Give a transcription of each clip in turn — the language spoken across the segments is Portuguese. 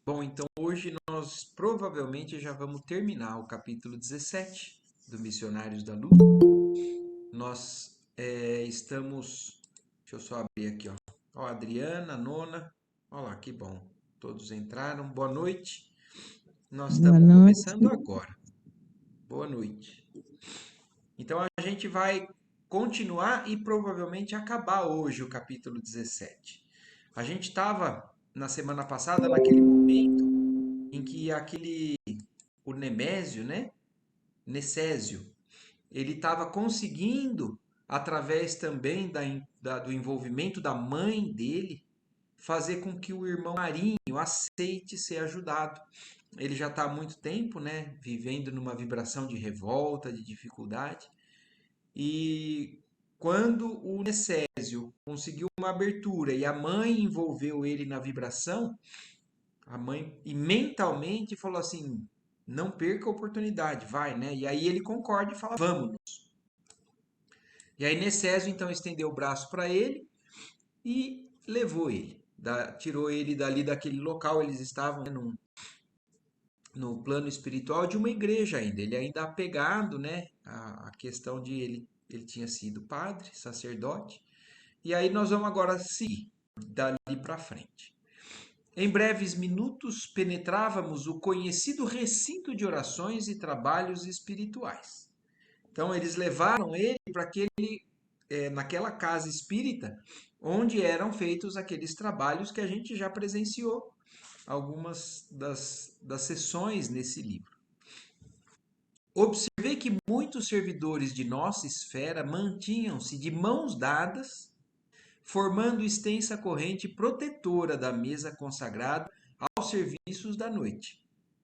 Bom, então hoje nós provavelmente já vamos terminar o capítulo 17 do Missionários da Luz. Nós estamos. Deixa eu só abrir aqui, ó. Ó, Adriana, Nona. Olha lá, que bom. Todos entraram. Boa noite. Nós Boa estamos noite. começando agora. Boa noite. Então a gente vai continuar e provavelmente acabar hoje o capítulo 17. A gente estava na semana passada naquele momento em que o Nemésio, né? Necésio, ele estava conseguindo, através também do envolvimento da mãe dele, fazer com que o irmão Marinho aceite ser ajudado. Ele já está há muito tempo, né, vivendo numa vibração de revolta, de dificuldade. E quando o Necésio conseguiu uma abertura e a mãe envolveu ele na vibração, a mãe e mentalmente falou assim: não perca a oportunidade, vai, né? E aí ele concorda e fala: vamos. E aí Necésio então estendeu o braço para ele e levou ele, tirou ele dali daquele local. Eles estavam, né, no plano espiritual de uma igreja ainda. Ele ainda apegado, né, a questão de ele tinha sido padre, sacerdote. E aí nós vamos agora seguir dali para frente. Em breves minutos penetrávamos o conhecido recinto de orações e trabalhos espirituais. Então eles levaram ele para naquela casa espírita onde eram feitos aqueles trabalhos que a gente já presenciou algumas das sessões nesse livro. Observei que muitos servidores de nossa esfera mantinham-se de mãos dadas, formando extensa corrente protetora da mesa consagrada aos serviços da noite.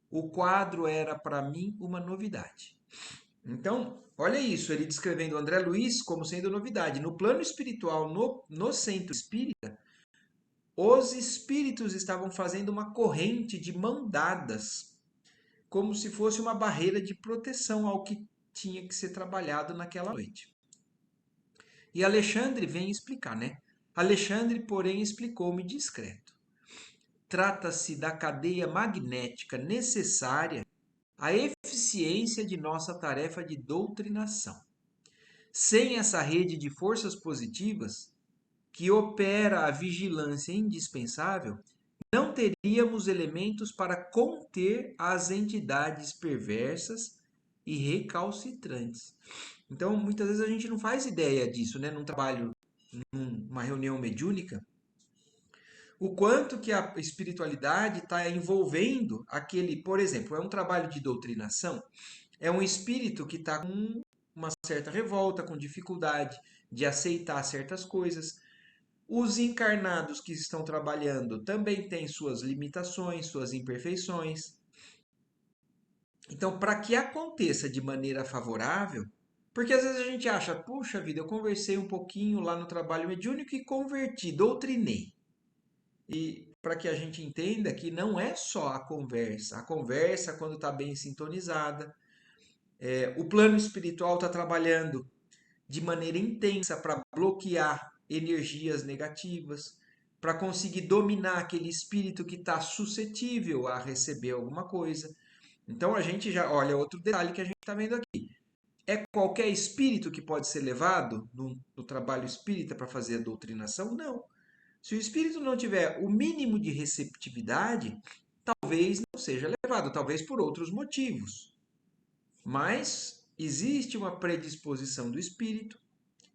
O quadro era para mim uma novidade. Então, olha isso, ele descrevendo André Luiz como sendo novidade. No plano espiritual, no centro espírita, os espíritos estavam fazendo uma corrente de mão dadas, como se fosse uma barreira de proteção ao que tinha que ser trabalhado naquela noite. E Alexandre vem explicar, né? Alexandre, porém, explicou-me discreto. Trata-se da cadeia magnética necessária à eficiência de nossa tarefa de doutrinação. Sem essa rede de forças positivas, que opera a vigilância indispensável, não teríamos elementos para conter as entidades perversas e recalcitrantes. Então, muitas vezes a gente não faz ideia disso, né? Num trabalho, numa reunião mediúnica, o quanto que a espiritualidade está envolvendo aquele, por exemplo, é um trabalho de doutrinação, é um espírito que está com uma certa revolta, com dificuldade de aceitar certas coisas. Os encarnados que estão trabalhando também têm suas limitações, suas imperfeições. Então, para que aconteça de maneira favorável, porque às vezes a gente acha, puxa vida, eu conversei um pouquinho lá no trabalho mediúnico e converti, doutrinei. E para que a gente entenda que não é só a conversa quando está bem sintonizada, o plano espiritual está trabalhando de maneira intensa para bloquear energias negativas, para conseguir dominar aquele espírito que está suscetível a receber alguma coisa. Então a gente já olha outro detalhe que a gente está vendo aqui. É qualquer espírito que pode ser levado no trabalho espírita para fazer a doutrinação? Não. Se o espírito não tiver o mínimo de receptividade, talvez não seja levado, talvez por outros motivos. Mas existe uma predisposição do espírito,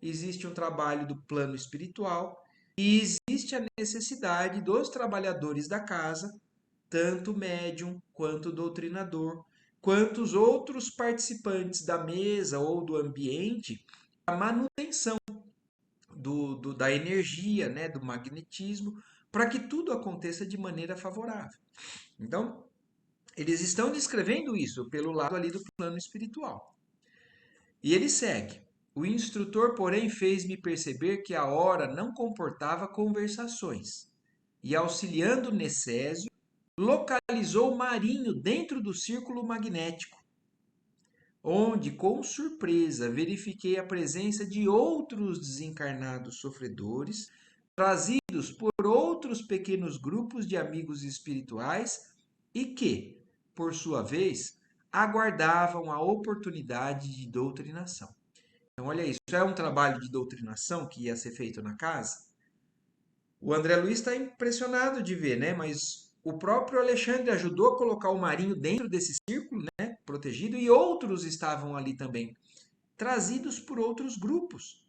existe um trabalho do plano espiritual e existe a necessidade dos trabalhadores da casa, tanto o médium quanto o doutrinador, quanto os outros participantes da mesa ou do ambiente, a manutenção da energia, né, do magnetismo, para que tudo aconteça de maneira favorável. Então, eles estão descrevendo isso pelo lado ali do plano espiritual. E ele segue. O instrutor, porém, fez-me perceber que a hora não comportava conversações. E auxiliando Necésio, localizou Marinho dentro do círculo magnético, onde, com surpresa, verifiquei a presença de outros desencarnados sofredores, trazidos por outros pequenos grupos de amigos espirituais e que, por sua vez, aguardavam a oportunidade de doutrinação. Então, olha isso, é um trabalho de doutrinação que ia ser feito na casa. O André Luiz está impressionado de ver, né? Mas o próprio Alexandre ajudou a colocar o Marinho dentro desse círculo, né? Protegido, e outros estavam ali também, trazidos por outros grupos,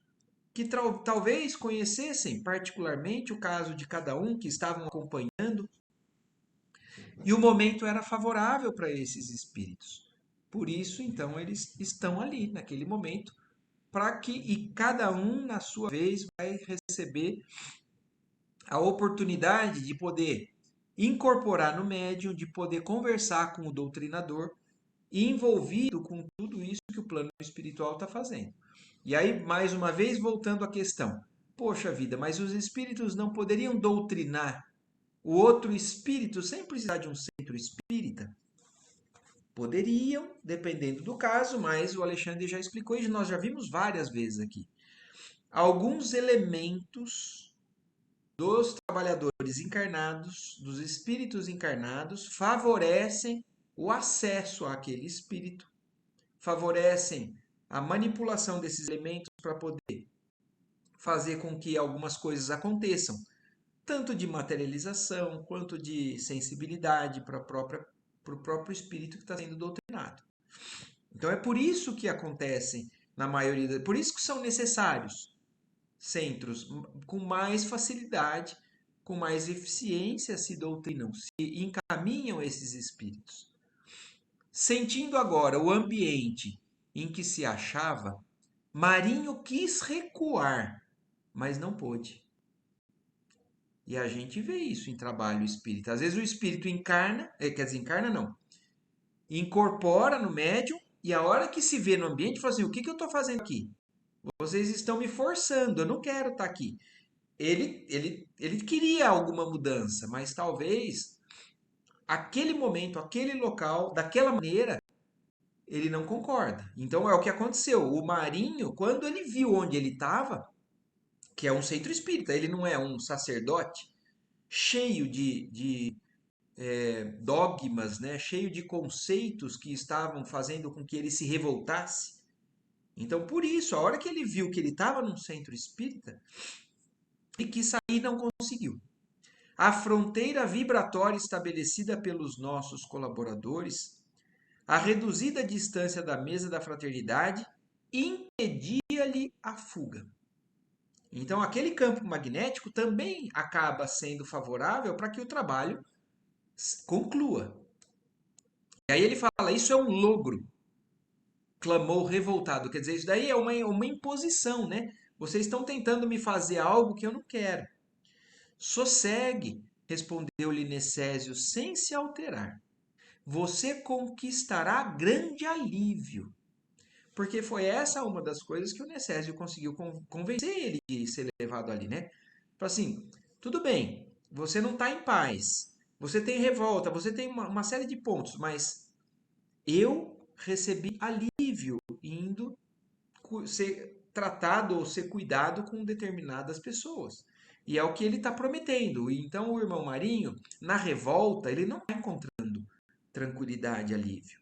que talvez conhecessem particularmente o caso de cada um, que estavam acompanhando, e o momento era favorável para esses espíritos. Por isso, então, eles estão ali naquele momento, para que e cada um, na sua vez, vai receber a oportunidade de poder incorporar no médium, de poder conversar com o doutrinador, e envolvido com tudo isso que o plano espiritual está fazendo. E aí, mais uma vez, voltando à questão: poxa vida, mas os espíritos não poderiam doutrinar o outro espírito sem precisar de um centro espírita? Poderiam, dependendo do caso, mas o Alexandre já explicou e nós já vimos várias vezes aqui. Alguns elementos dos trabalhadores encarnados, dos espíritos encarnados, favorecem o acesso àquele espírito, favorecem a manipulação desses elementos para poder fazer com que algumas coisas aconteçam, tanto de materialização quanto de sensibilidade para o próprio espírito que está sendo doutrinado. Então é por isso que acontecem na maioria, por isso que são necessários centros com mais facilidade, com mais eficiência se doutrinam, se encaminham esses espíritos. Sentindo agora o ambiente em que se achava, Marinho quis recuar, mas não pôde. E a gente vê isso em trabalho espírita. Às vezes o espírito encarna, quer dizer, encarna não, incorpora no médium e a hora que se vê no ambiente, fala assim: o que eu estou fazendo aqui? Vocês estão me forçando, eu não quero estar aqui. Ele queria alguma mudança, mas talvez aquele momento, aquele local, daquela maneira, ele não concorda. Então é o que aconteceu. O Marinho, quando ele viu onde ele estava, que é um centro espírita, ele não é um sacerdote, cheio de dogmas, né? Cheio de conceitos que estavam fazendo com que ele se revoltasse. Então, por isso, a hora que ele viu que ele estava num centro espírita, ele quis sair e não conseguiu. A fronteira vibratória estabelecida pelos nossos colaboradores, a reduzida distância da mesa da fraternidade, impedia-lhe a fuga. Então, aquele campo magnético também acaba sendo favorável para que o trabalho conclua. E aí ele fala: isso é um logro, clamou revoltado. Quer dizer, isso daí é uma imposição, né? Vocês estão tentando me fazer algo que eu não quero. Sossegue, respondeu-lhe Necésio sem se alterar. Você conquistará grande alívio. Porque foi essa uma das coisas que o Necésio conseguiu convencer ele de ser levado ali, né? Falou assim: tudo bem, você não está em paz, você tem revolta, você tem uma série de pontos, mas eu recebi alívio indo ser tratado ou ser cuidado com determinadas pessoas. E é o que ele está prometendo. Então, o irmão Marinho, na revolta, ele não está encontrando tranquilidade, alívio.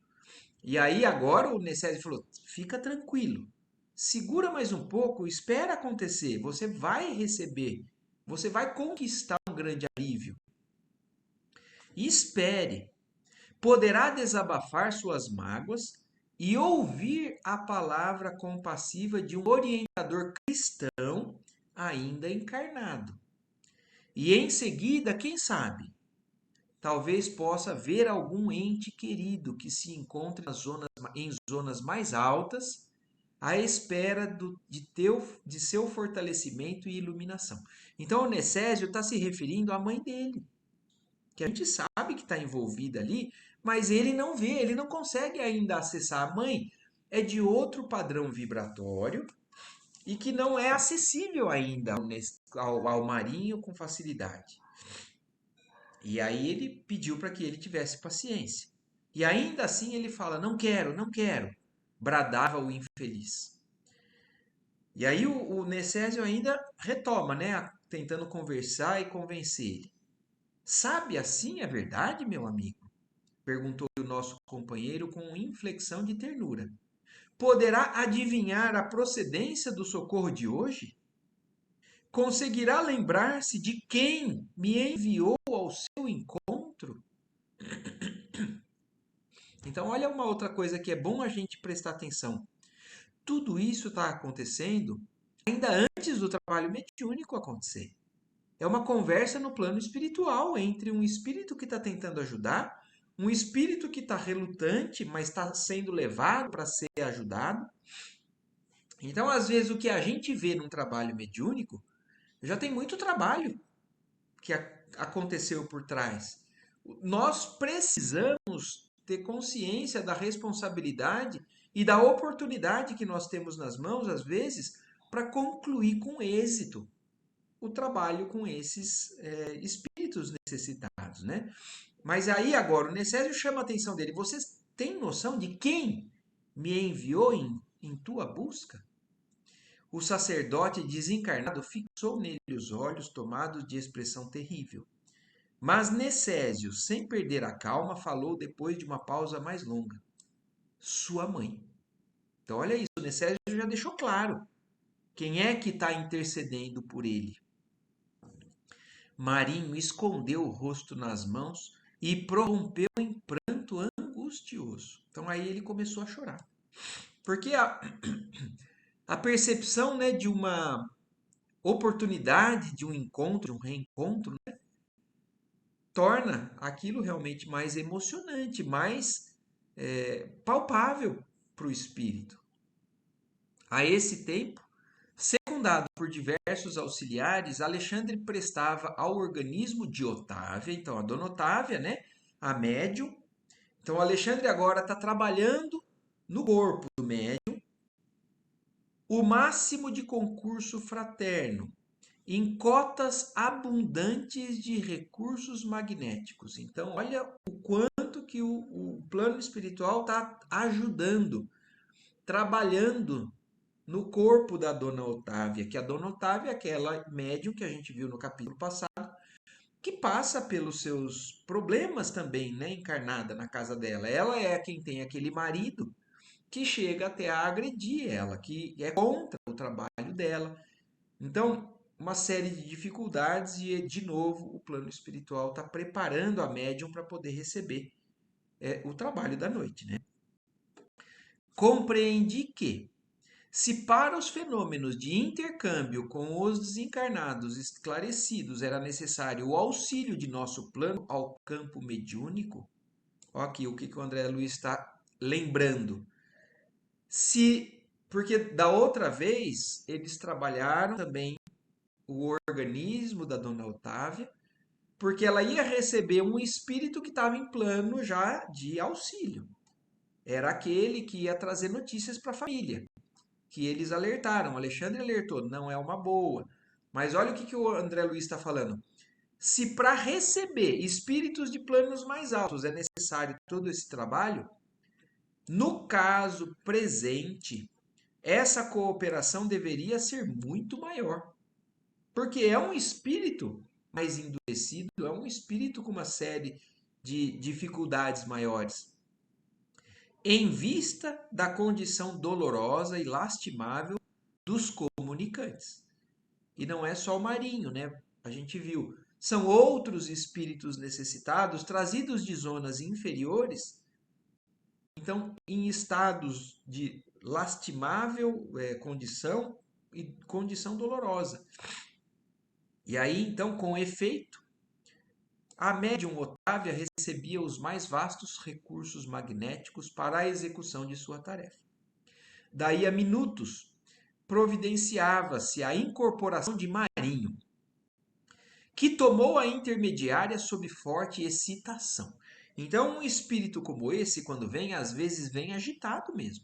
E aí, agora, o Necésio falou: fica tranquilo, segura mais um pouco, espera acontecer, você vai receber, você vai conquistar um grande alívio. E espere, poderá desabafar suas mágoas e ouvir a palavra compassiva de um orientador cristão ainda encarnado. E em seguida, quem sabe, talvez possa ver algum ente querido que se encontre em zonas mais altas, à espera de seu fortalecimento e iluminação. Então, o Necésio está se referindo à mãe dele, que a gente sabe que está envolvida ali, mas ele não vê, ele não consegue ainda acessar. A mãe é de outro padrão vibratório e que não é acessível ainda ao Marinho com facilidade. E aí ele pediu para que ele tivesse paciência. E ainda assim ele fala: não quero, não quero. Bradava o infeliz. E aí o Necésio ainda retoma, né? Tentando conversar e convencer ele. Sabe assim a verdade, meu amigo? perguntou o nosso companheiro com inflexão de ternura. Poderá adivinhar a procedência do socorro de hoje? Conseguirá lembrar-se de quem me enviou ao seu encontro? Então, olha uma outra coisa que é bom a gente prestar atenção. Tudo isso está acontecendo ainda antes do trabalho mediúnico acontecer. É uma conversa no plano espiritual entre um espírito que está tentando ajudar, um espírito que está relutante, mas está sendo levado para ser ajudado. Então, às vezes, o que a gente vê num trabalho mediúnico já tem muito trabalho que aconteceu por trás. Nós precisamos ter consciência da responsabilidade e da oportunidade que nós temos nas mãos, às vezes, para concluir com êxito o trabalho com esses espíritos necessitados, né? Mas aí agora o Necésio chama a atenção dele. Vocês têm noção de quem me enviou em tua busca? O sacerdote desencarnado fixou nele os olhos, tomados de expressão terrível. Mas Necésio, sem perder a calma, falou depois de uma pausa mais longa. Sua mãe. Então, olha isso, o Necésio já deixou claro quem é que está intercedendo por ele. Marinho escondeu o rosto nas mãos e prorrompeu em pranto angustioso. Então, aí ele começou a chorar. Porque a percepção, né, de uma oportunidade, de um encontro, de um reencontro, né, torna aquilo realmente mais emocionante, mais palpável para o espírito. A esse tempo, secundado por diversos auxiliares, Alexandre prestava ao organismo de Otávia, então a dona Otávia, né, a médium. Então Alexandre agora está trabalhando no corpo do médium o máximo de concurso fraterno em cotas abundantes de recursos magnéticos. Então, olha o quanto que o plano espiritual está ajudando, trabalhando no corpo da Dona Otávia, que a Dona Otávia é aquela médium que a gente viu no capítulo passado, que passa pelos seus problemas também, né, encarnada na casa dela. Ela é quem tem aquele marido que chega até a agredir ela, que é contra o trabalho dela. Então, uma série de dificuldades e, de novo, o plano espiritual está preparando a médium para poder receber o trabalho da noite, né? Compreendi que, se para os fenômenos de intercâmbio com os desencarnados esclarecidos era necessário o auxílio de nosso plano ao campo mediúnico, ó aqui o que o André Luiz está lembrando. Porque da outra vez eles trabalharam também o organismo da Dona Otávia, porque ela ia receber um espírito que estava em plano já de auxílio. Era aquele que ia trazer notícias para a família, que eles alertaram. Alexandre alertou, não é uma boa. Mas olha o que o André Luiz está falando. Se para receber espíritos de planos mais altos é necessário todo esse trabalho, no caso presente, essa cooperação deveria ser muito maior. Porque é um espírito mais endurecido, é um espírito com uma série de dificuldades maiores. Em vista da condição dolorosa e lastimável dos comunicantes. E não é só o Marinho, né? A gente viu. São outros espíritos necessitados, trazidos de zonas inferiores, então em estados de lastimável condição e condição dolorosa. E aí, então, com efeito, a médium Otávia recebia os mais vastos recursos magnéticos para a execução de sua tarefa. Daí a minutos, providenciava-se a incorporação de Marinho, que tomou a intermediária sob forte excitação. Então, um espírito como esse, quando vem, às vezes vem agitado mesmo.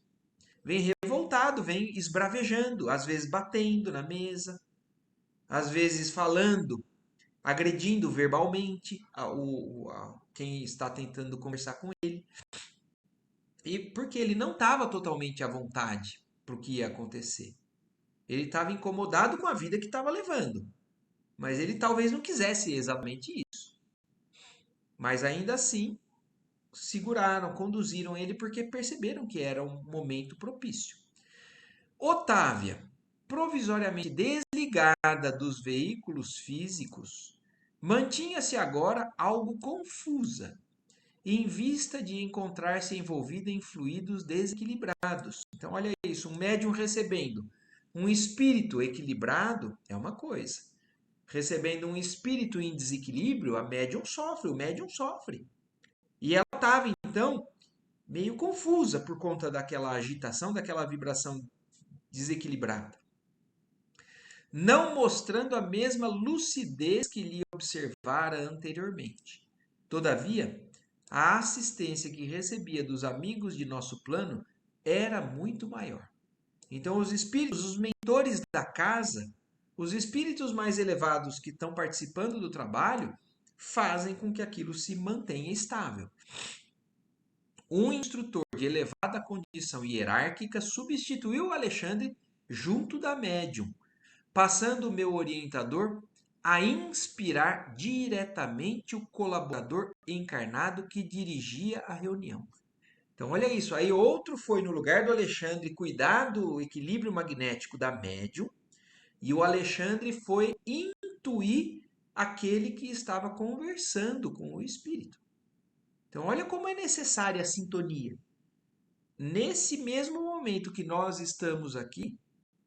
Vem revoltado, vem esbravejando, às vezes batendo na mesa, às vezes falando, agredindo verbalmente quem está tentando conversar com ele. E porque ele não estava totalmente à vontade para o que ia acontecer. Ele estava incomodado com a vida que estava levando. Mas ele talvez não quisesse exatamente isso. Mas ainda assim, seguraram, conduziram ele porque perceberam que era um momento propício. Otávia, provisoriamente desligada dos veículos físicos, mantinha-se agora algo confusa, em vista de encontrar-se envolvida em fluidos desequilibrados. Então, olha isso, um médium recebendo um espírito equilibrado é uma coisa. Recebendo um espírito em desequilíbrio, a médium sofre, o médium sofre. E ela estava, então, meio confusa por conta daquela agitação, daquela vibração desequilibrada, não mostrando a mesma lucidez que lhe observara anteriormente. Todavia, a assistência que recebia dos amigos de nosso plano era muito maior. Então, os espíritos, os mentores da casa, os espíritos mais elevados que estão participando do trabalho, fazem com que aquilo se mantenha estável. Um instrutor de elevada condição hierárquica substituiu Alexandre junto da médium, passando o meu orientador a inspirar diretamente o colaborador encarnado que dirigia a reunião. Então, olha isso. Aí, outro foi no lugar do Alexandre cuidar do equilíbrio magnético da médium, e o Alexandre foi intuir aquele que estava conversando com o espírito. Então, olha como é necessária a sintonia. Nesse mesmo momento que nós estamos aqui,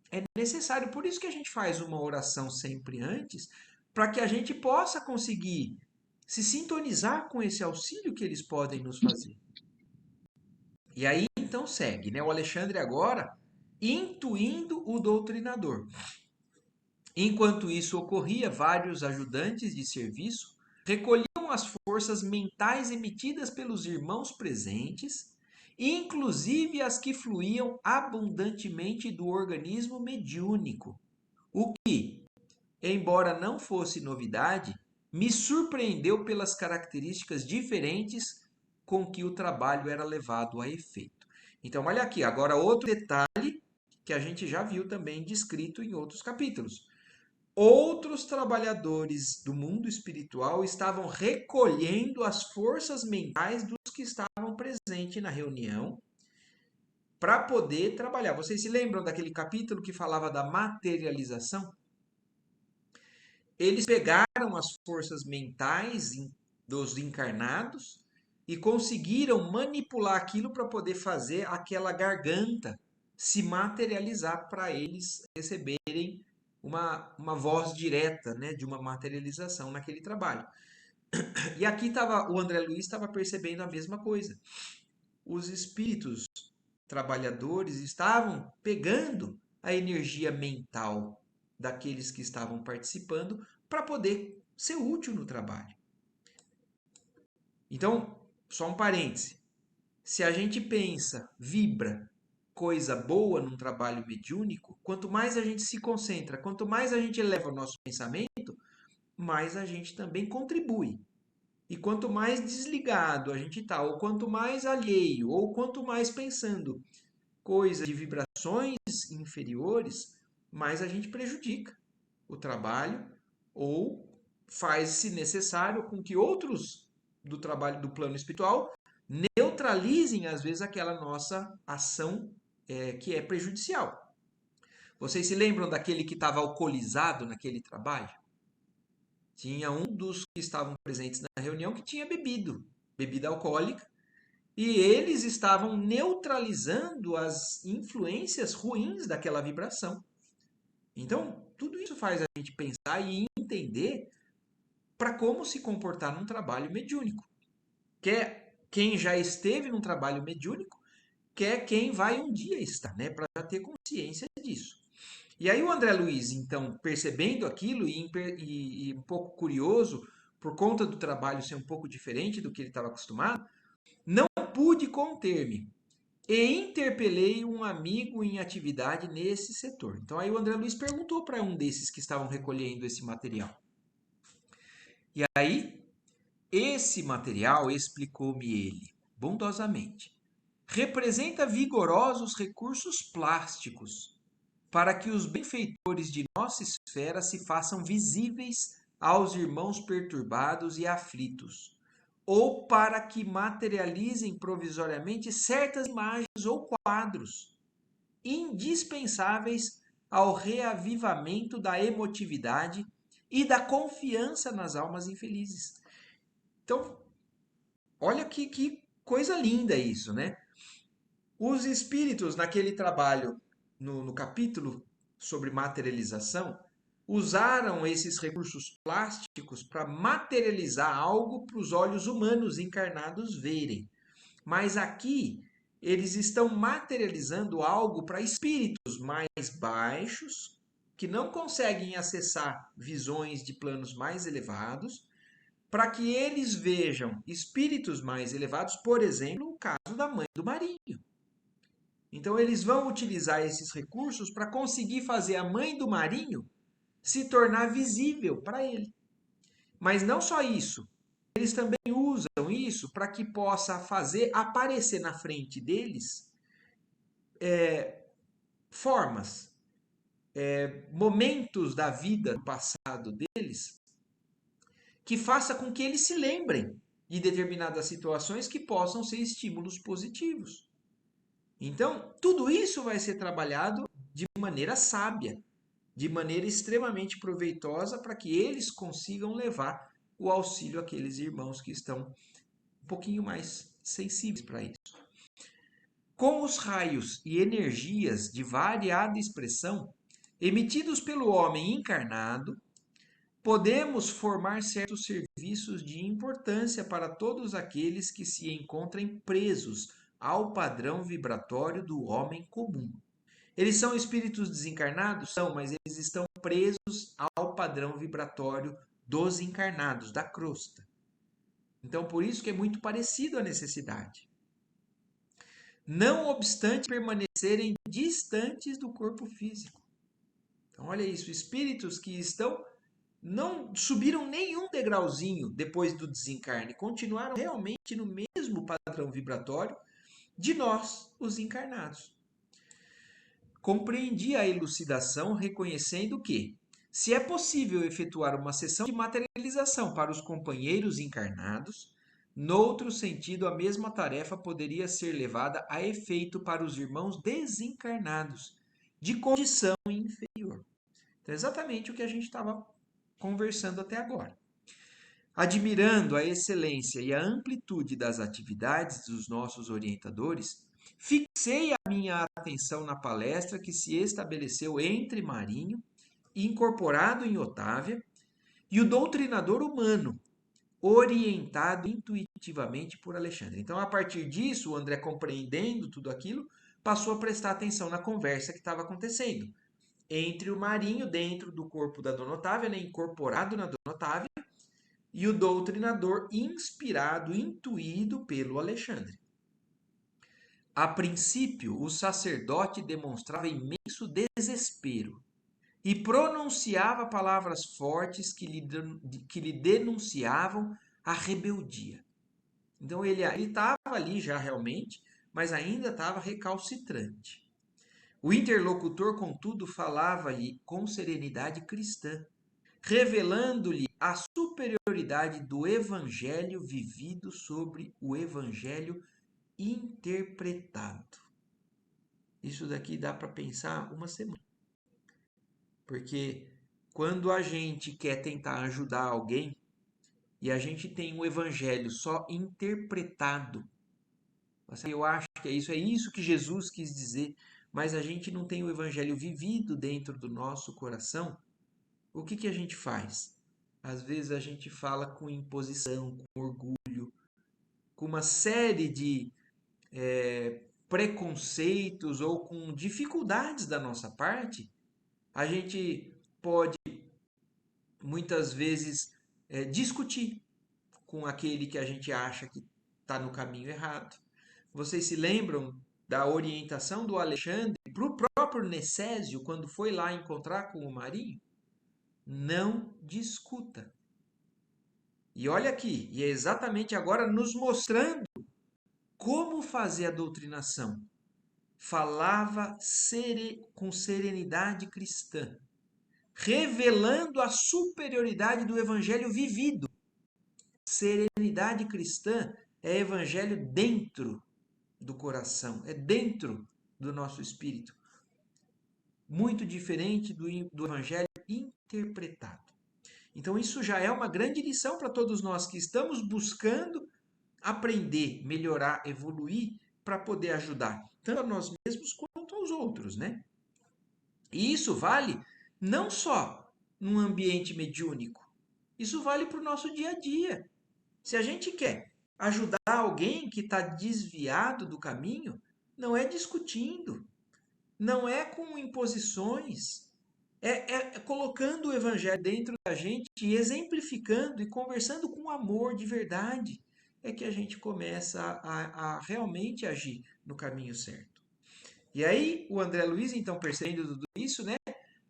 é necessário, por isso que a gente faz uma oração sempre antes, para que a gente possa conseguir se sintonizar com esse auxílio que eles podem nos fazer. E aí então segue, né? O Alexandre agora intuindo o doutrinador. Enquanto isso ocorria, vários ajudantes de serviço recolhiam as forças mentais emitidas pelos irmãos presentes, inclusive as que fluíam abundantemente do organismo mediúnico, o que, embora não fosse novidade, me surpreendeu pelas características diferentes com que o trabalho era levado a efeito. Então, olha aqui, agora outro detalhe que a gente já viu também descrito em outros capítulos. Outros trabalhadores do mundo espiritual estavam recolhendo as forças mentais dos que estavam presentes na reunião para poder trabalhar. Vocês se lembram daquele capítulo que falava da materialização? Eles pegaram as forças mentais dos encarnados e conseguiram manipular aquilo para poder fazer aquela garganta se materializar para eles receberem uma voz direta, né, de uma materialização naquele trabalho. E aqui o André Luiz estava percebendo a mesma coisa. Os espíritos trabalhadores estavam pegando a energia mental daqueles que estavam participando para poder ser útil no trabalho. Então, só um parêntese. Se a gente pensa, vibra coisa boa num trabalho mediúnico, quanto mais a gente se concentra, quanto mais a gente eleva o nosso pensamento, mais a gente também contribui. E quanto mais desligado a gente está, ou quanto mais alheio, ou quanto mais pensando coisas de vibrações inferiores, mais a gente prejudica o trabalho ou faz, se necessário, com que outros do trabalho do plano espiritual neutralizem, às vezes, aquela nossa ação que é prejudicial. Vocês se lembram daquele que estava alcoolizado naquele trabalho? Tinha um dos que estavam presentes na reunião que tinha bebido, bebida alcoólica, e eles estavam neutralizando as influências ruins daquela vibração. Então, tudo isso faz a gente pensar e entender para como se comportar num trabalho mediúnico. Quer quem já esteve num trabalho mediúnico, quer quem vai um dia estar, né, para ter consciência disso. E aí o André Luiz, então, percebendo aquilo e um pouco curioso, por conta do trabalho ser um pouco diferente do que ele estava acostumado, não pude conter-me e interpelei um amigo em atividade nesse setor. Então aí o André Luiz perguntou para um desses que estavam recolhendo esse material. E aí, esse material, explicou-me ele, bondosamente, representa vigorosos recursos plásticos para que os benfeitores de nossa esfera se façam visíveis aos irmãos perturbados e aflitos, ou para que materializem provisoriamente certas imagens ou quadros indispensáveis ao reavivamento da emotividade e da confiança nas almas infelizes. Então, olha que coisa linda isso, né? Os espíritos, naquele trabalho, no capítulo sobre materialização, usaram esses recursos plásticos para materializar algo para os olhos humanos encarnados verem. Mas aqui eles estão materializando algo para espíritos mais baixos, que não conseguem acessar visões de planos mais elevados, para que eles vejam espíritos mais elevados, por exemplo, o caso da mãe do Marinho. Então eles vão utilizar esses recursos para conseguir fazer a mãe do Marinho se tornar visível para ele. Mas não só isso, eles também usam isso para que possa fazer aparecer na frente deles formas, momentos da vida do passado deles, que faça com que eles se lembrem de determinadas situações que possam ser estímulos positivos. Então, tudo isso vai ser trabalhado de maneira sábia, de maneira extremamente proveitosa para que eles consigam levar o auxílio àqueles irmãos que estão um pouquinho mais sensíveis para isso. Com os raios e energias de variada expressão emitidos pelo homem encarnado, podemos formar certos serviços de importância para todos aqueles que se encontrem presos ao padrão vibratório do homem comum. Eles são espíritos desencarnados? São, mas eles estão presos ao padrão vibratório dos encarnados, da crosta. Então, por isso que é muito parecido a necessidade. Não obstante permanecerem distantes do corpo físico. Então, olha isso, espíritos que não subiram nenhum degrauzinho depois do desencarne, continuaram realmente no mesmo padrão vibratório de nós, os encarnados. Compreendi a elucidação reconhecendo que, se é possível efetuar uma sessão de materialização para os companheiros encarnados, noutro sentido a mesma tarefa poderia ser levada a efeito para os irmãos desencarnados, de condição inferior. Então, é exatamente o que a gente estava conversando até agora. Admirando a excelência e a amplitude das atividades dos nossos orientadores, fixei a minha atenção na palestra que se estabeleceu entre Marinho, incorporado em Otávia, e o doutrinador humano, orientado intuitivamente por Alexandre. Então, a partir disso, o André, compreendendo tudo aquilo, passou a prestar atenção na conversa que estava acontecendo entre o Marinho, dentro do corpo da Dona Otávia, né, incorporado na Dona Otávia, e o doutrinador inspirado, intuído pelo Alexandre. A princípio, o sacerdote demonstrava imenso desespero e pronunciava palavras fortes que lhe denunciavam a rebeldia. Então ele estava ali já realmente, mas ainda estava recalcitrante. O interlocutor, contudo, falava-lhe com serenidade cristã, revelando-lhe a superioridade do evangelho vivido sobre o evangelho interpretado. Isso daqui dá para pensar uma semana. Porque quando a gente quer tentar ajudar alguém e a gente tem o evangelho só interpretado, eu acho que é isso que Jesus quis dizer, mas a gente não tem o evangelho vivido dentro do nosso coração, o que a gente faz? Às vezes a gente fala com imposição, com orgulho, com uma série de preconceitos ou com dificuldades da nossa parte. A gente pode muitas vezes discutir com aquele que a gente acha que está no caminho errado. Vocês se lembram da orientação do Alexandre para o próprio Necésio quando foi lá encontrar com o Marinho? Não discuta. E olha aqui, e é exatamente agora nos mostrando como fazer a doutrinação. Falava com serenidade cristã, revelando a superioridade do evangelho vivido. Serenidade cristã é evangelho dentro do coração, é dentro do nosso espírito. Muito diferente do evangelho interpretado. Então, isso já é uma grande lição para todos nós que estamos buscando aprender, melhorar, evoluir para poder ajudar tanto a nós mesmos quanto aos outros, né? E isso vale não só num ambiente mediúnico, isso vale para o nosso dia a dia. Se a gente quer ajudar alguém que está desviado do caminho, não é discutindo, não é com imposições, é colocando o evangelho dentro da gente e exemplificando e conversando com amor de verdade, é que a gente começa a realmente agir no caminho certo. E aí, o André Luiz, então, percebendo tudo isso, né,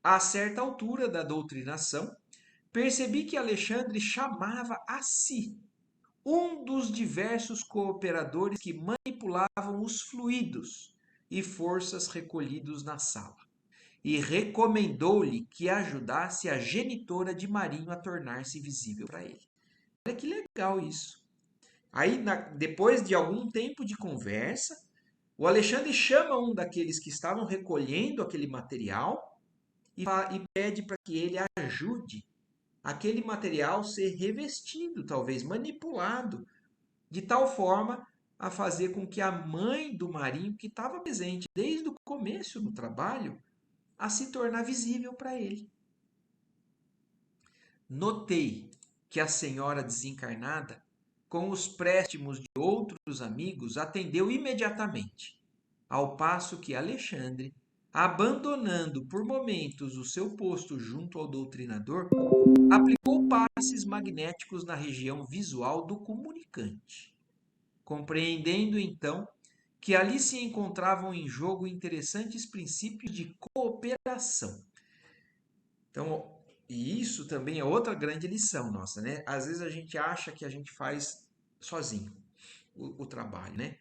a certa altura da doutrinação, percebi que Alexandre chamava a si um dos diversos cooperadores que manipulavam os fluidos e forças recolhidos na sala, e recomendou-lhe que ajudasse a genitora de Marinho a tornar-se visível para ele. Olha que legal isso. Aí, depois de algum tempo de conversa, o Alexandre chama um daqueles que estavam recolhendo aquele material e pede para que ele ajude aquele material ser revestido, talvez manipulado, de tal forma a fazer com que a mãe do Marinho, que estava presente desde o começo do trabalho, a se tornar visível para ele. Notei que a senhora desencarnada, com os préstimos de outros amigos, atendeu imediatamente, ao passo que Alexandre, abandonando por momentos o seu posto junto ao doutrinador, aplicou passes magnéticos na região visual do comunicante, compreendendo então que ali se encontravam em jogo interessantes princípios de cooperação. Então, e isso também é outra grande lição nossa, né? Às vezes a gente acha que a gente faz sozinho o trabalho, né?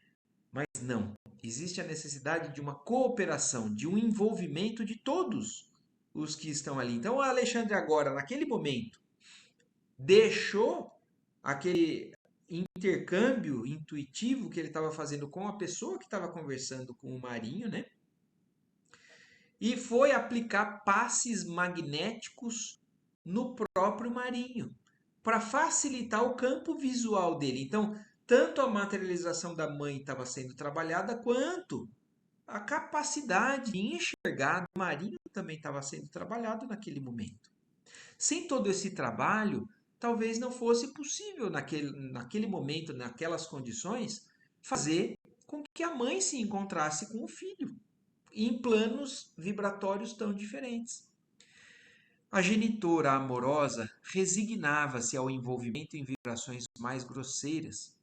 Mas não. Existe a necessidade de uma cooperação, de um envolvimento de todos os que estão ali. Então, o Alexandre agora, naquele momento, deixou aquele intercâmbio intuitivo que ele estava fazendo com a pessoa que estava conversando com o Marinho, né? E foi aplicar passes magnéticos no próprio Marinho, para facilitar o campo visual dele. Então, tanto a materialização da mãe estava sendo trabalhada, quanto a capacidade de enxergar do Marinho também estava sendo trabalhado naquele momento. Sem todo esse trabalho, talvez não fosse possível naquele momento, naquelas condições, fazer com que a mãe se encontrasse com o filho em planos vibratórios tão diferentes. A genitora amorosa resignava-se ao envolvimento em vibrações mais grosseiras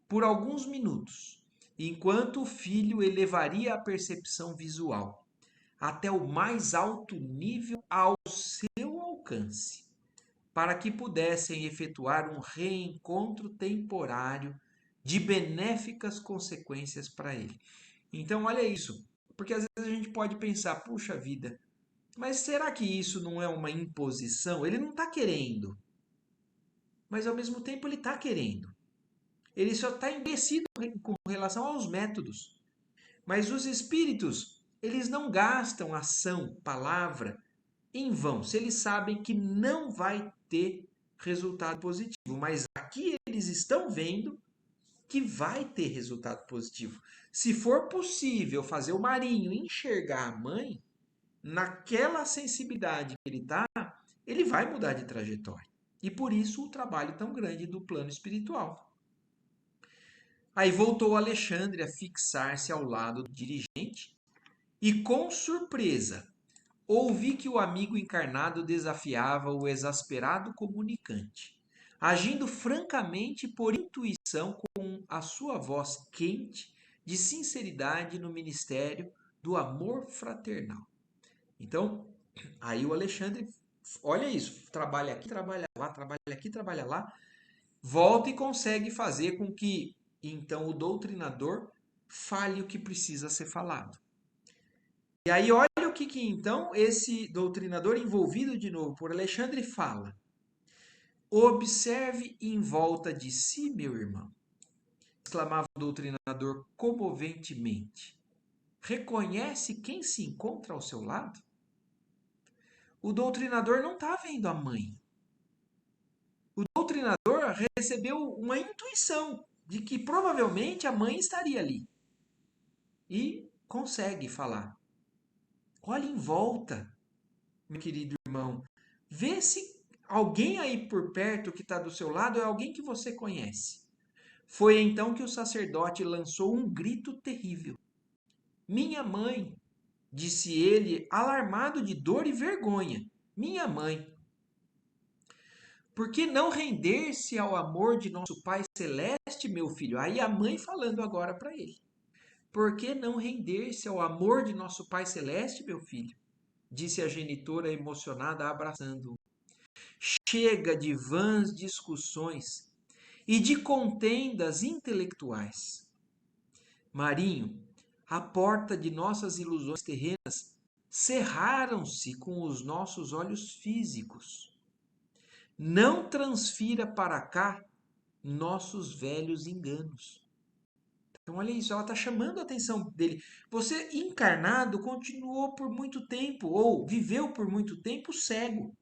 por alguns minutos, enquanto o filho elevaria a percepção visual até o mais alto nível ao seu alcance, para que pudessem efetuar um reencontro temporário de benéficas consequências para ele. Então, olha isso, porque às vezes a gente pode pensar, puxa vida, mas será que isso não é uma imposição? Ele não está querendo, mas ao mesmo tempo ele está querendo. Ele só está endurecido com relação aos métodos. Mas os espíritos, eles não gastam ação, palavra, em vão, se eles sabem que não vai ter resultado positivo. Mas aqui eles estão vendo que vai ter resultado positivo. Se for possível fazer o Marinho enxergar a mãe, naquela sensibilidade que ele está, ele vai mudar de trajetória. E por isso o trabalho tão grande do plano espiritual. Aí voltou Alexandre a fixar-se ao lado do dirigente e, com surpresa, ouvi que o amigo encarnado desafiava o exasperado comunicante, agindo francamente por intuição com a sua voz quente de sinceridade no ministério do amor fraternal. Então, aí o Alexandre, olha isso, trabalha aqui, trabalha lá, trabalha aqui, trabalha lá, volta e consegue fazer com que, então, o doutrinador fale o que precisa ser falado. E aí, olha o que então esse doutrinador envolvido de novo por Alexandre fala. Observe em volta de si, meu irmão, exclamava o doutrinador comoventemente. Reconhece quem se encontra ao seu lado? O doutrinador não está vendo a mãe. O doutrinador recebeu uma intuição de que provavelmente a mãe estaria ali. E consegue falar. Olhe em volta, meu querido irmão. Vê se alguém aí por perto que está do seu lado é alguém que você conhece. Foi então que o sacerdote lançou um grito terrível. Minha mãe, disse ele, alarmado de dor e vergonha. Minha mãe. Por que não render-se ao amor de nosso Pai Celeste, meu filho? Aí a mãe falando agora para ele. Por que não render-se ao amor de nosso Pai Celeste, meu filho? Disse a genitora emocionada, abraçando-o. Chega de vãs discussões e de contendas intelectuais. Marinho, a porta de nossas ilusões terrenas cerraram-se com os nossos olhos físicos. Não transfira para cá nossos velhos enganos. Então, olha isso, ela está chamando a atenção dele. Você, encarnado, continuou por muito tempo, ou viveu por muito tempo cego,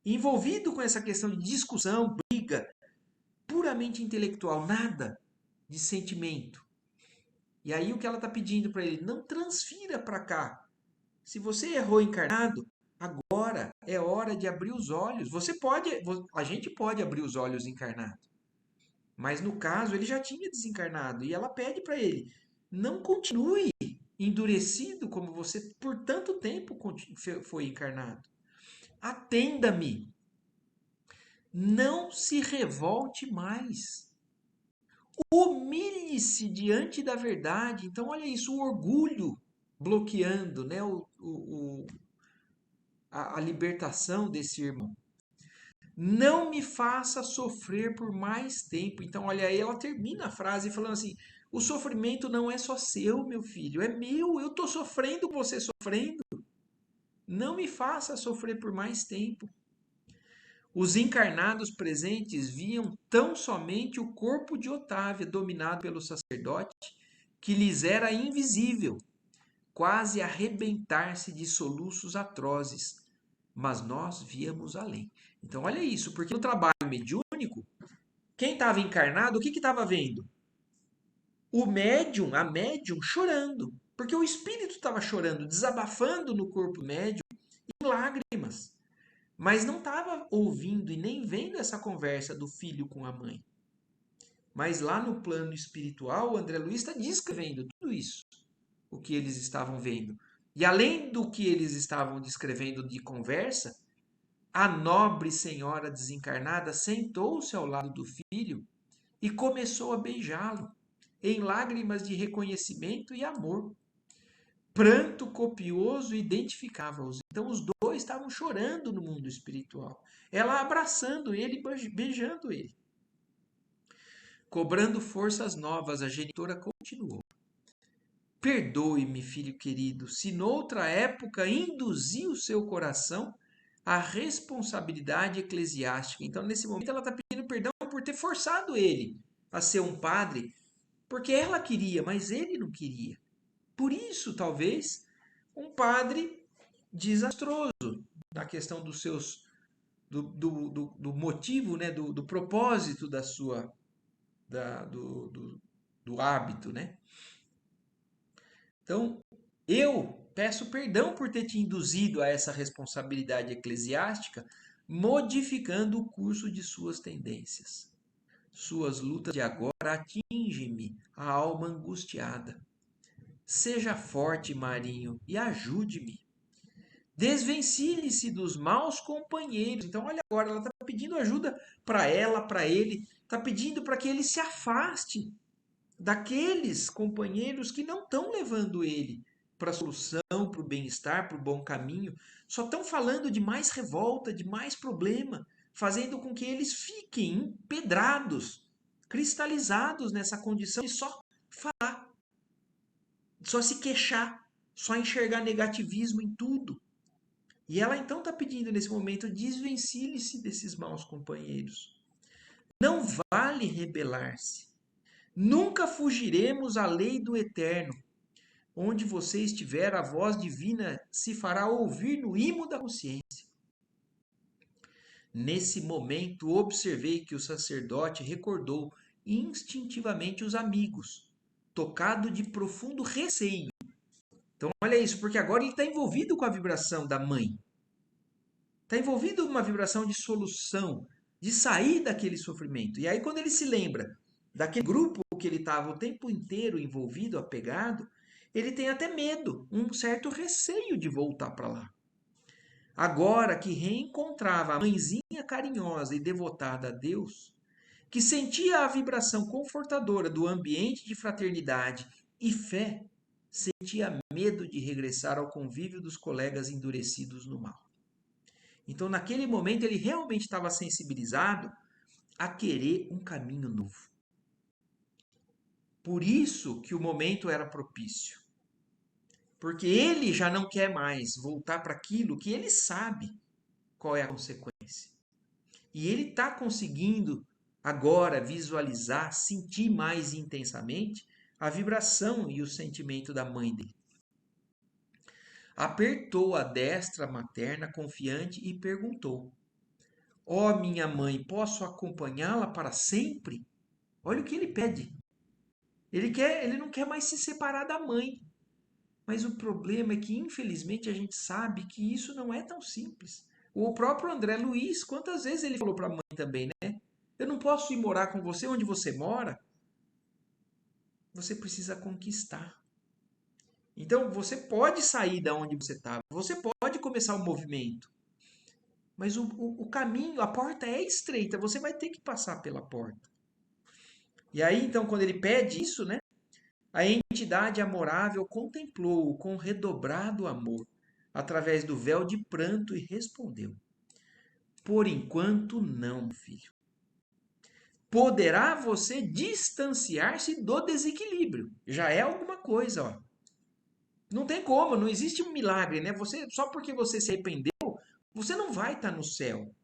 envolvido com essa questão de discussão, briga, puramente intelectual, nada de sentimento. E aí o que ela está pedindo para ele? Não transfira para cá. Se você errou encarnado, agora é hora de abrir os olhos. Você pode, a gente pode abrir os olhos encarnado. Mas no caso, ele já tinha desencarnado e ela pede para ele: não continue endurecido como você por tanto tempo foi encarnado. Atenda-me. Não se revolte mais. Humilhe-se diante da verdade. Então, olha isso, o orgulho bloqueando, né, a libertação desse irmão. Não me faça sofrer por mais tempo. Então, olha aí, ela termina a frase falando assim: o sofrimento não é só seu, meu filho, é meu. Eu estou sofrendo com você sofrendo. Não me faça sofrer por mais tempo. Os encarnados presentes viam tão somente o corpo de Otávia, dominado pelo sacerdote, que lhes era invisível, quase arrebentar-se de soluços atrozes. Mas nós víamos além. Então, olha isso, porque no trabalho mediúnico, quem estava encarnado, o que estava vendo? O médium, a médium, chorando. Porque o espírito estava chorando, desabafando no corpo médium em lágrimas. Mas não estava ouvindo e nem vendo essa conversa do filho com a mãe. Mas lá no plano espiritual, o André Luiz está descrevendo tudo isso, o que eles estavam vendo. E além do que eles estavam descrevendo de conversa, a nobre senhora desencarnada sentou-se ao lado do filho e começou a beijá-lo, em lágrimas de reconhecimento e amor. Pranto copioso identificava-os. Então os dois estavam chorando no mundo espiritual. Ela abraçando ele, beijando ele. Cobrando forças novas, a genitora continuou. Perdoe-me, filho querido, se noutra época induzi o seu coração à responsabilidade eclesiástica. Então, nesse momento, ela está pedindo perdão por ter forçado ele a ser um padre, porque ela queria, mas ele não queria. Por isso, talvez, um padre desastroso na questão dos seus do motivo, né, do propósito da sua do hábito, né? Então, eu peço perdão por ter te induzido a essa responsabilidade eclesiástica, modificando o curso de suas tendências. Suas lutas de agora atingem-me a alma angustiada. Seja forte, Marinho, e ajude-me. Desvencilhe-se dos maus companheiros. Então, olha agora, ela está pedindo ajuda para ela, para ele, está pedindo para que ele se afaste daqueles companheiros que não estão levando ele para a solução, para o bem-estar, para o bom caminho, só estão falando de mais revolta, de mais problema, fazendo com que eles fiquem empedrados, cristalizados nessa condição de só falar, só se queixar, só enxergar negativismo em tudo. E ela então está pedindo nesse momento: desvencilhe-se desses maus companheiros. Não vale rebelar-se. Nunca fugiremos à lei do eterno. Onde você estiver, a voz divina se fará ouvir no imo da consciência. Nesse momento, observei que o sacerdote recordou instintivamente os amigos, tocado de profundo receio. Então, olha isso, porque agora ele está envolvido com a vibração da mãe. Está envolvido uma vibração de solução, de sair daquele sofrimento. E aí, quando ele se lembra daquele grupo que ele estava o tempo inteiro envolvido, apegado, ele tem até medo, um certo receio de voltar para lá. Agora que reencontrava a mãezinha carinhosa e devotada a Deus, que sentia a vibração confortadora do ambiente de fraternidade e fé, sentia medo de regressar ao convívio dos colegas endurecidos no mal. Então, naquele momento, ele realmente estava sensibilizado a querer um caminho novo. Por isso que o momento era propício. Porque ele já não quer mais voltar para aquilo que ele sabe qual é a consequência. E ele está conseguindo agora visualizar, sentir mais intensamente a vibração e o sentimento da mãe dele. Apertou a destra materna confiante e perguntou: ó minha mãe, posso acompanhá-la para sempre? Olha o que ele pede. Ele não quer mais se separar da mãe. Mas o problema é que, infelizmente, a gente sabe que isso não é tão simples. O próprio André Luiz, quantas vezes ele falou para a mãe também, né? Eu não posso ir morar com você onde você mora. Você precisa conquistar. Então, você pode sair da onde você estava, você pode começar um movimento, mas o caminho, a porta é estreita, você vai ter que passar pela porta. E aí, então, quando ele pede isso, né? A entidade amorável contemplou-o com redobrado amor, através do véu de pranto, e respondeu: por enquanto não, filho. Poderá você distanciar-se do desequilíbrio. Já é alguma coisa, ó. Não tem como, não existe um milagre, né? Só porque você se arrependeu, você não vai estar no céu.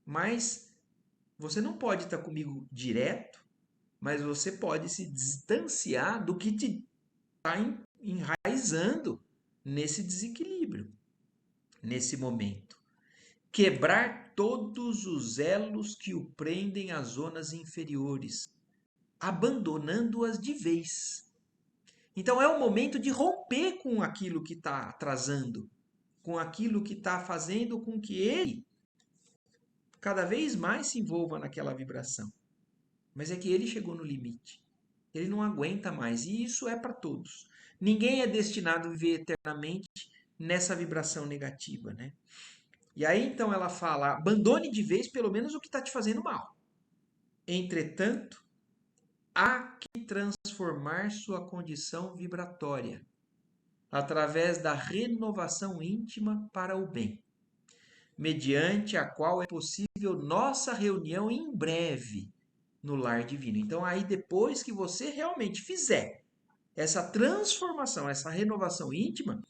Mas você não pode estar comigo direto, mas você pode se distanciar do que te está enraizando nesse desequilíbrio, nesse momento. Quebrar todos os elos que o prendem às zonas inferiores, abandonando-as de vez. Então é o momento de romper com aquilo que está atrasando, com aquilo que está fazendo com que ele cada vez mais se envolva naquela vibração. Mas é que ele chegou no limite. Ele não aguenta mais. E isso é para todos. Ninguém é destinado a viver eternamente nessa vibração negativa, né? E aí então ela fala: abandone de vez pelo menos o que está te fazendo mal. Entretanto, há que transformar sua condição vibratória através da renovação íntima para o bem, mediante a qual é possível nossa reunião em breve no lar divino. Então, aí depois que você realmente fizer essa transformação, essa renovação íntima,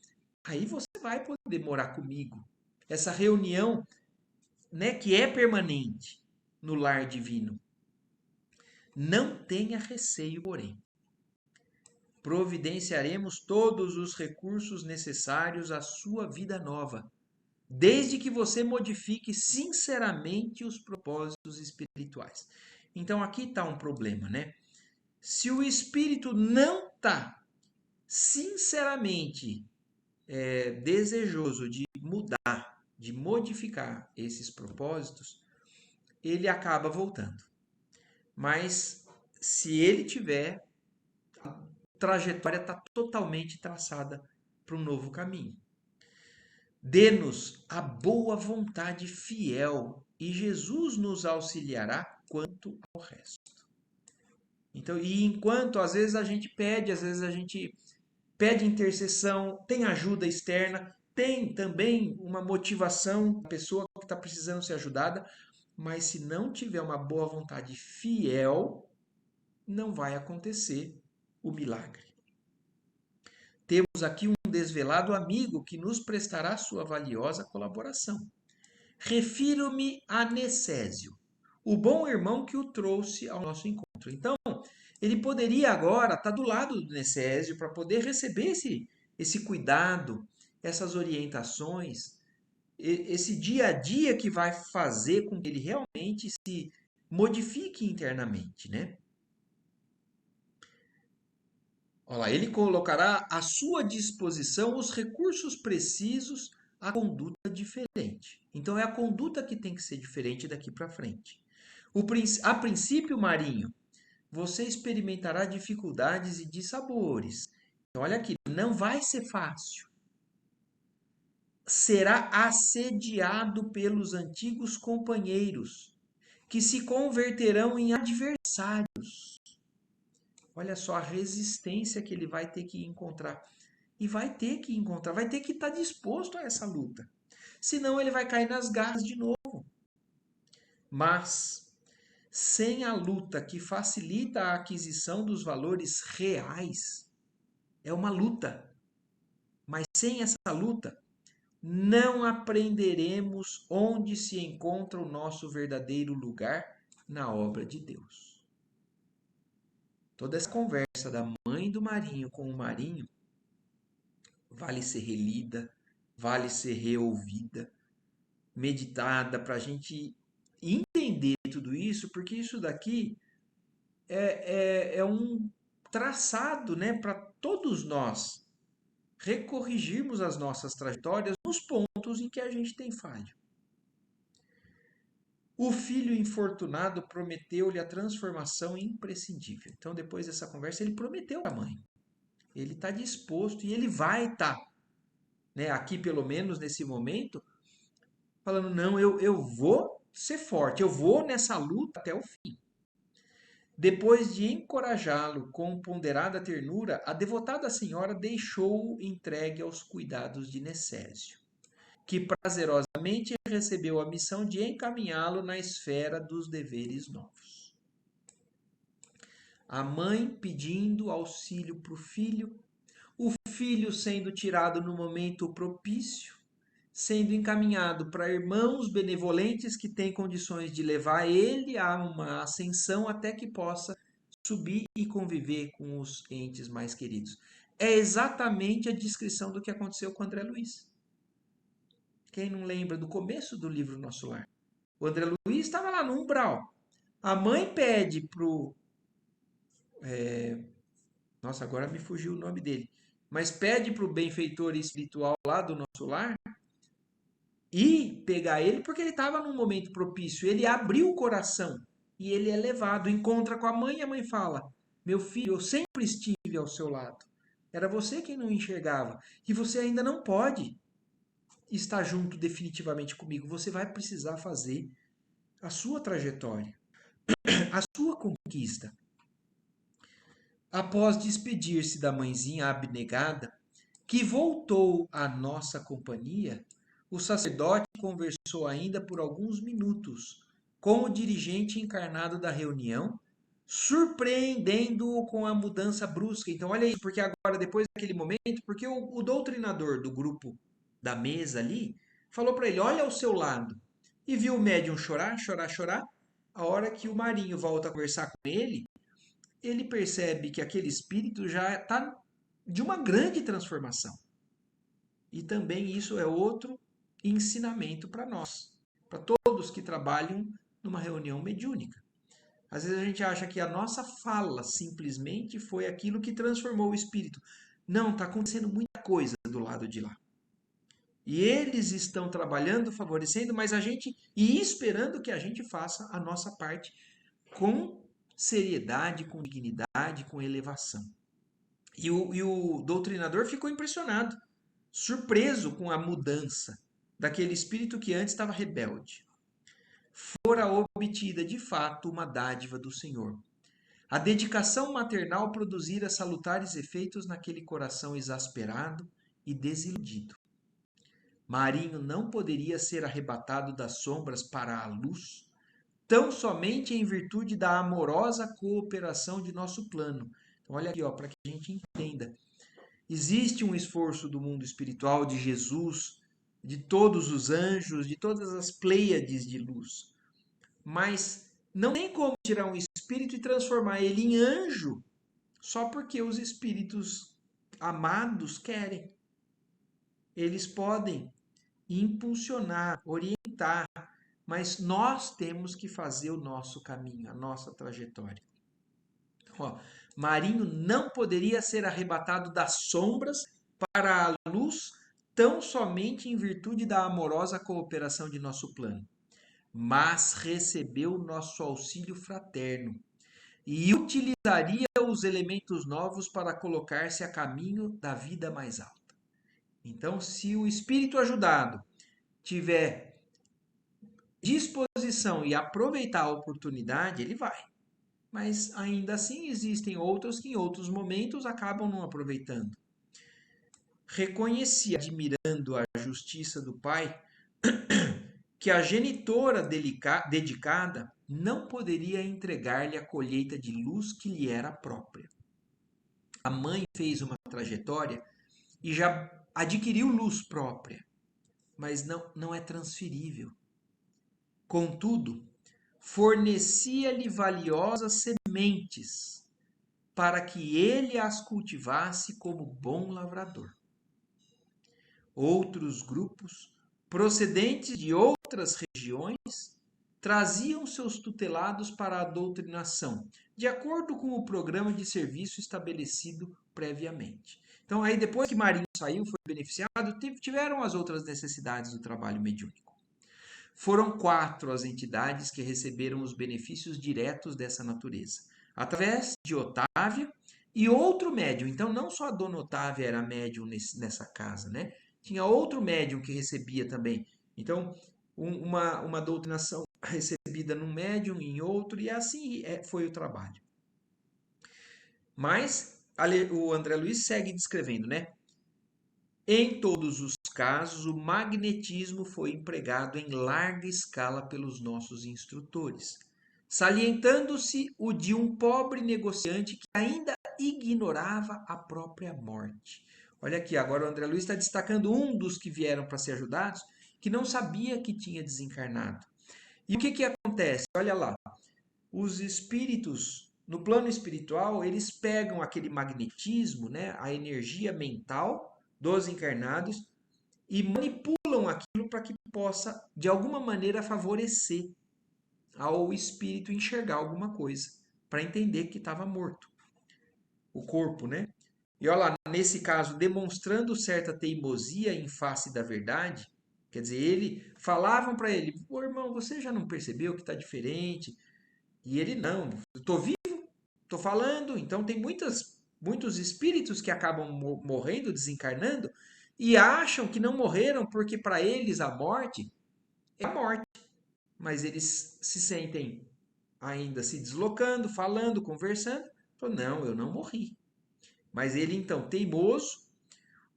aí você vai poder morar comigo. Essa reunião, né, que é permanente no lar divino. Não tenha receio, porém. Providenciaremos todos os recursos necessários à sua vida nova, desde que você modifique sinceramente os propósitos espirituais. Então aqui está um problema, né? Se o espírito não está sinceramente desejoso de mudar, de modificar esses propósitos, ele acaba voltando. Mas se ele tiver, a trajetória está totalmente traçada para um novo caminho. Dê-nos a boa vontade fiel e Jesus nos auxiliará quanto ao resto. Então, e enquanto às vezes a gente pede, às vezes a gente pede intercessão, tem ajuda externa, tem também uma motivação da pessoa que está precisando ser ajudada, mas se não tiver uma boa vontade fiel, não vai acontecer o milagre. Temos aqui um desvelado amigo que nos prestará sua valiosa colaboração. Refiro-me a Necésio, o bom irmão que o trouxe ao nosso encontro. Então, ele poderia agora estar do lado do Necésio para poder receber esse cuidado, essas orientações, esse dia a dia que vai fazer com que ele realmente se modifique internamente, né? Olha lá, ele colocará à sua disposição os recursos precisos à conduta diferente. Então é a conduta que tem que ser diferente daqui para frente. A princípio, Marinho, você experimentará dificuldades e dissabores. Então, olha aqui, não vai ser fácil. Será assediado pelos antigos companheiros, que se converterão em adversários. Olha só a resistência que ele vai ter que encontrar. E vai ter que encontrar, vai ter que estar disposto a essa luta. Senão ele vai cair nas garras de novo. Mas, sem a luta que facilita a aquisição dos valores reais, é uma luta. Mas sem essa luta, não aprenderemos onde se encontra o nosso verdadeiro lugar na obra de Deus. Toda essa conversa da mãe do Marinho com o Marinho vale ser relida, vale ser reouvida, meditada, para a gente entender tudo isso, porque isso daqui é um traçado, né, para todos nós recorrigirmos as nossas trajetórias nos pontos em que a gente tem falha. O filho infortunado prometeu-lhe a transformação imprescindível. Então, depois dessa conversa, ele prometeu à mãe. Ele está disposto e ele vai estar, né, aqui pelo menos nesse momento, falando, não, eu vou ser forte, eu vou nessa luta até o fim. Depois de encorajá-lo com ponderada ternura, a devotada senhora deixou-o entregue aos cuidados de Necésio, que prazerosamente recebeu a missão de encaminhá-lo na esfera dos deveres novos. A mãe pedindo auxílio para o filho sendo tirado no momento propício, sendo encaminhado para irmãos benevolentes que têm condições de levar ele a uma ascensão até que possa subir e conviver com os entes mais queridos. É exatamente a descrição do que aconteceu com o André Luiz. Quem não lembra do começo do livro Nosso Lar? O André Luiz estava lá no umbral. A mãe pede pro... Nossa, agora me fugiu o nome dele. Mas pede para o benfeitor espiritual lá do Nosso Lar e pegar ele, porque ele estava num momento propício. Ele abriu o coração e ele é levado, encontra com a mãe e a mãe fala: meu filho, eu sempre estive ao seu lado. Era você quem não enxergava. E você ainda não pode estar junto definitivamente comigo. Você vai precisar fazer a sua trajetória, a sua conquista. Após despedir-se da mãezinha abnegada, que voltou à nossa companhia, o sacerdote conversou ainda por alguns minutos com o dirigente encarnado da reunião, surpreendendo-o com a mudança brusca. Então, olha isso, porque agora, depois daquele momento, porque o doutrinador do grupo da mesa ali falou para ele: olha ao seu lado, e viu o médium chorar, chorar, chorar. A hora que o Marinho volta a conversar com ele percebe que aquele espírito já está de uma grande transformação. E também isso é outro ensinamento para nós, para todos que trabalham numa reunião mediúnica. Às vezes a gente acha que a nossa fala simplesmente foi aquilo que transformou o espírito. Não, está acontecendo muita coisa do lado de lá. E eles estão trabalhando, favorecendo, mas a gente e esperando que a gente faça a nossa parte com seriedade, com dignidade, com elevação. E o doutrinador ficou impressionado, surpreso com a mudança daquele espírito que antes estava rebelde. Fora obtida de fato uma dádiva do Senhor. A dedicação maternal produzira salutares efeitos naquele coração exasperado e desiludido. Marinho não poderia ser arrebatado das sombras para a luz, tão somente em virtude da amorosa cooperação de nosso plano. Então, olha aqui, para que a gente entenda. existe um esforço do mundo espiritual, de Jesus, de todos os anjos, de todas as pleiades de luz. Mas não tem como tirar um espírito e transformar ele em anjo só porque os espíritos amados querem. Eles podem impulsionar, orientar, mas nós temos que fazer o nosso caminho, a nossa trajetória. Ó, Marinho não poderia ser arrebatado das sombras para a luz tão somente em virtude da amorosa cooperação de nosso plano, mas recebeu nosso auxílio fraterno e utilizaria os elementos novos para colocar-se a caminho da vida mais alta. Então, se o espírito ajudado tiver disposição e aproveitar a oportunidade, ele vai. Mas ainda assim existem outros que em outros momentos acabam não aproveitando. Reconheci, admirando a justiça do pai, que a genitora dedicada não poderia entregar-lhe a colheita de luz que lhe era própria. A mãe fez uma trajetória e já adquiriu luz própria, mas não é transferível. Contudo, fornecia-lhe valiosas sementes para que ele as cultivasse como bom lavrador. Outros grupos, procedentes de outras regiões, traziam seus tutelados para a doutrinação, de acordo com o programa de serviço estabelecido previamente. Então, aí depois que Marinho saiu, foi beneficiado, tiveram as outras necessidades do trabalho mediúnico. Foram 4 as entidades que receberam os benefícios diretos dessa natureza, através de Otávia e outro médium. Então, não só a dona Otávia era médium nessa casa, né? Tinha outro médium que recebia também. Então, uma doutrinação recebida num médium, em outro, e assim foi o trabalho. Mas o André Luiz segue descrevendo, né? Em todos os casos, o magnetismo foi empregado em larga escala pelos nossos instrutores, salientando-se o de um pobre negociante que ainda ignorava a própria morte. Olha aqui, agora o André Luiz está destacando um dos que vieram para ser ajudados, que não sabia que tinha desencarnado. E o que acontece? Olha lá, os espíritos, no plano espiritual, eles pegam aquele magnetismo, né, a energia mental dos encarnados e manipulam aquilo para que possa, de alguma maneira, favorecer ao espírito enxergar alguma coisa, para entender que estava morto. O corpo, né? E olha lá, nesse caso, demonstrando certa teimosia em face da verdade, quer dizer, falavam para ele, pô, irmão, você já não percebeu que está diferente? E ele, não, estou vivo, estou falando. Então tem muitos espíritos que acabam morrendo, desencarnando, e acham que não morreram porque para eles a morte é a morte. Mas eles se sentem ainda se deslocando, falando, conversando. Falam, não, eu não morri. Mas ele então, teimoso,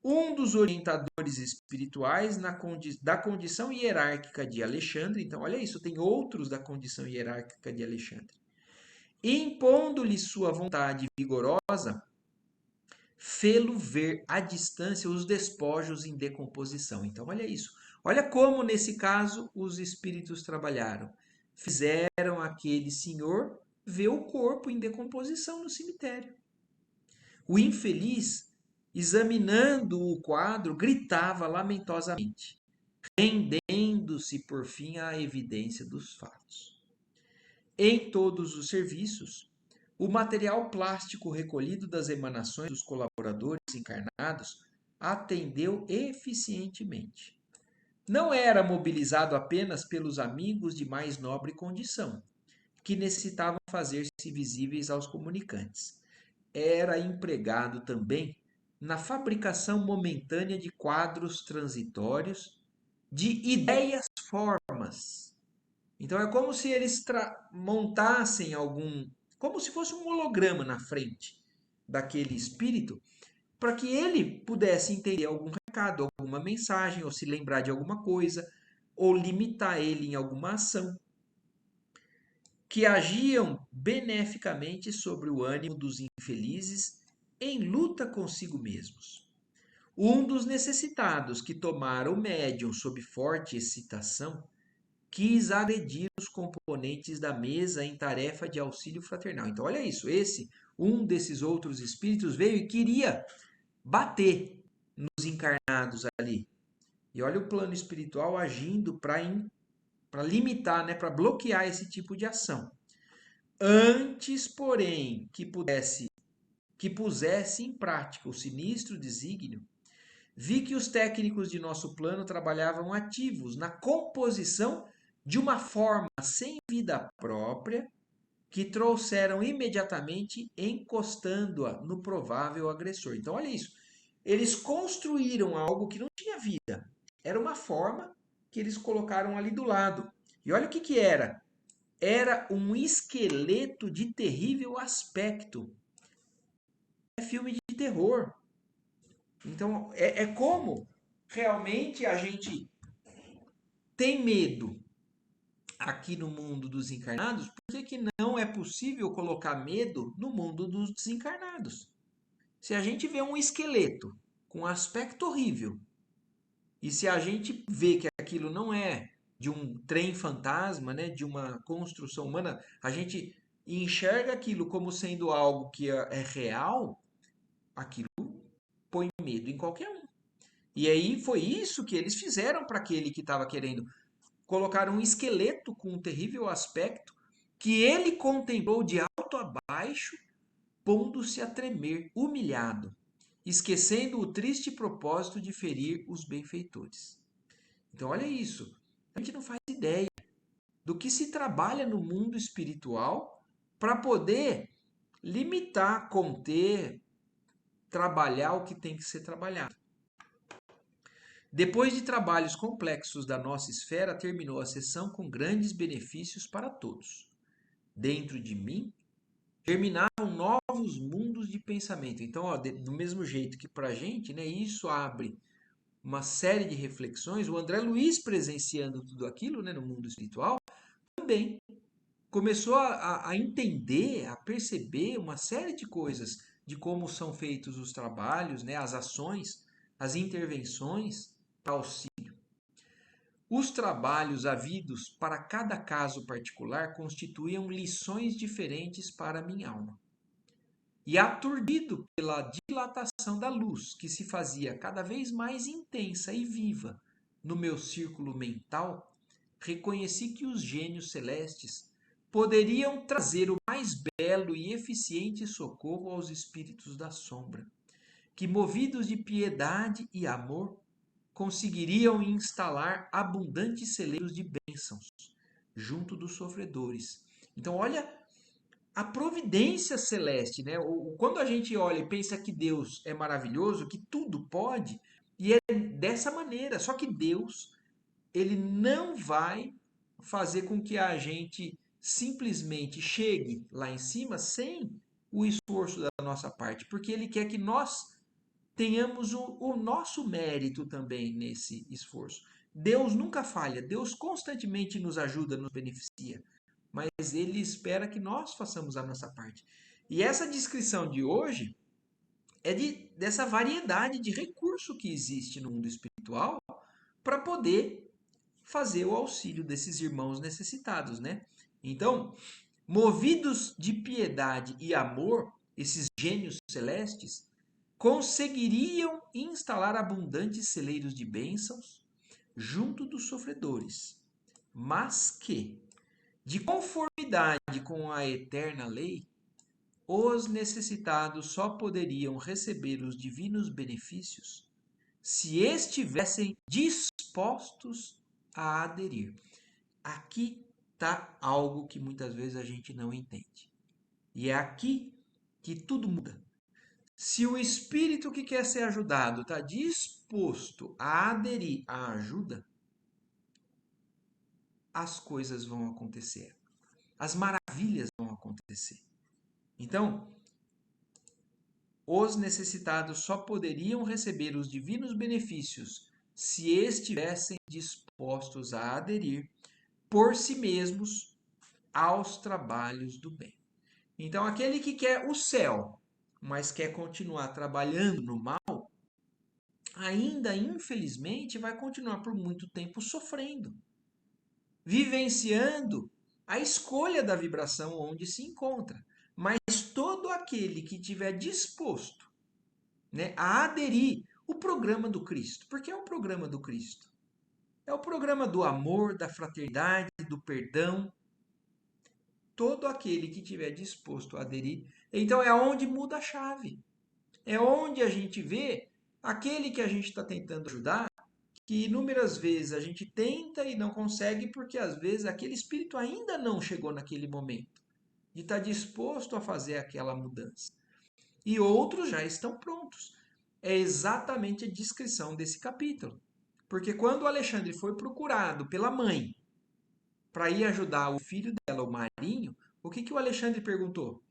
um dos orientadores espirituais da condição hierárquica de Alexandre. Então, olha isso, tem outros da condição hierárquica de Alexandre. Impondo-lhe sua vontade vigorosa, fê-lo ver à distância os despojos em decomposição. Então, olha isso. Olha como, nesse caso, os espíritos trabalharam. Fizeram aquele senhor ver o corpo em decomposição no cemitério. O infeliz, examinando o quadro, gritava lamentosamente, rendendo-se, por fim, à evidência dos fatos. Em todos os serviços, o material plástico recolhido das emanações dos colaboradores encarnados atendeu eficientemente. Não era mobilizado apenas pelos amigos de mais nobre condição, que necessitavam fazer-se visíveis aos comunicantes. Era empregado também na fabricação momentânea de quadros transitórios, de ideias formas. Então é como se eles montassem como se fosse um holograma na frente daquele espírito, para que ele pudesse entender algum recado, alguma mensagem, ou se lembrar de alguma coisa, ou limitar ele em alguma ação, que agiam beneficamente sobre o ânimo dos infelizes em luta consigo mesmos. Um dos necessitados que tomara o médium sob forte excitação quis agredir os componentes da mesa em tarefa de auxílio fraternal. Então, olha isso, um desses outros espíritos veio e queria bater nos encarnados ali. E olha o plano espiritual agindo para limitar, né, para bloquear esse tipo de ação. Antes, porém, que pusesse em prática o sinistro desígnio, vi que os técnicos de nosso plano trabalhavam ativos na composição de uma forma sem vida própria que trouxeram imediatamente encostando-a no provável agressor. Então, olha isso. Eles construíram algo que não tinha vida. Era uma forma que eles colocaram ali do lado. E olha o que que era. Era um esqueleto de terrível aspecto. É filme de terror. Então, é como realmente a gente tem medo aqui no mundo dos encarnados, por que não é possível colocar medo no mundo dos desencarnados? Se a gente vê um esqueleto com um aspecto horrível, e se a gente vê que aquilo não é de um trem fantasma, né, de uma construção humana, a gente enxerga aquilo como sendo algo que é real, aquilo põe medo em qualquer um. E aí foi isso que eles fizeram para aquele que estava querendo colocar um esqueleto com um terrível aspecto que ele contemplou de alto a baixo, pondo-se a tremer, humilhado, esquecendo o triste propósito de ferir os benfeitores. Então, olha isso. A gente não faz ideia do que se trabalha no mundo espiritual para poder limitar, conter, trabalhar o que tem que ser trabalhado. Depois de trabalhos complexos da nossa esfera, terminou a sessão com grandes benefícios para todos. Dentro de mim, germinaram novos mundos de pensamento. Então, ó, do mesmo jeito que para a gente, né, isso abre uma série de reflexões. O André Luiz, presenciando tudo aquilo, né, no mundo espiritual, também começou a entender, a perceber uma série de coisas de como são feitos os trabalhos, né, as ações, as intervenções para auxílio. Os trabalhos havidos para cada caso particular constituíam lições diferentes para a minha alma. E aturdido pela dilatação da luz, que se fazia cada vez mais intensa e viva no meu círculo mental, reconheci que os gênios celestes poderiam trazer o mais belo e eficiente socorro aos espíritos da sombra, que, movidos de piedade e amor, conseguiriam instalar abundantes celeiros de bênçãos junto dos sofredores. Então, olha a providência celeste, né? Quando a gente olha e pensa que Deus é maravilhoso, que tudo pode, e é dessa maneira. Só que Deus, ele não vai fazer com que a gente simplesmente chegue lá em cima sem o esforço da nossa parte, porque ele quer que nós tenhamos o nosso mérito também nesse esforço. Deus nunca falha, Deus constantemente nos ajuda, nos beneficia, mas ele espera que nós façamos a nossa parte. E essa descrição de hoje é dessa variedade de recurso que existe no mundo espiritual para poder fazer o auxílio desses irmãos necessitados, né? Então, movidos de piedade e amor, esses gênios celestes conseguiriam instalar abundantes celeiros de bênçãos junto dos sofredores, mas que, de conformidade com a eterna lei, os necessitados só poderiam receber os divinos benefícios se estivessem dispostos a aderir. Aqui está algo que muitas vezes a gente não entende. E é aqui que tudo muda. Se o espírito que quer ser ajudado está disposto a aderir à ajuda, as coisas vão acontecer. As maravilhas vão acontecer. Então, os necessitados só poderiam receber os divinos benefícios se estivessem dispostos a aderir por si mesmos aos trabalhos do bem. Então, aquele que quer o céu, mas quer continuar trabalhando no mal, ainda infelizmente vai continuar por muito tempo sofrendo, vivenciando a escolha da vibração onde se encontra. Mas todo aquele que tiver disposto, né, a aderir o programa do Cristo, porque é o programa do Cristo, é o programa do amor, da fraternidade, do perdão. Todo aquele que tiver disposto a aderir, então é onde muda a chave. É onde a gente vê aquele que a gente está tentando ajudar, que inúmeras vezes a gente tenta e não consegue, porque às vezes aquele espírito ainda não chegou naquele momento de estar disposto a fazer aquela mudança. E outros já estão prontos. É exatamente a descrição desse capítulo. Porque quando o Alexandre foi procurado pela mãe para ir ajudar o filho dela, o Marinho, o que, que o Alexandre perguntou?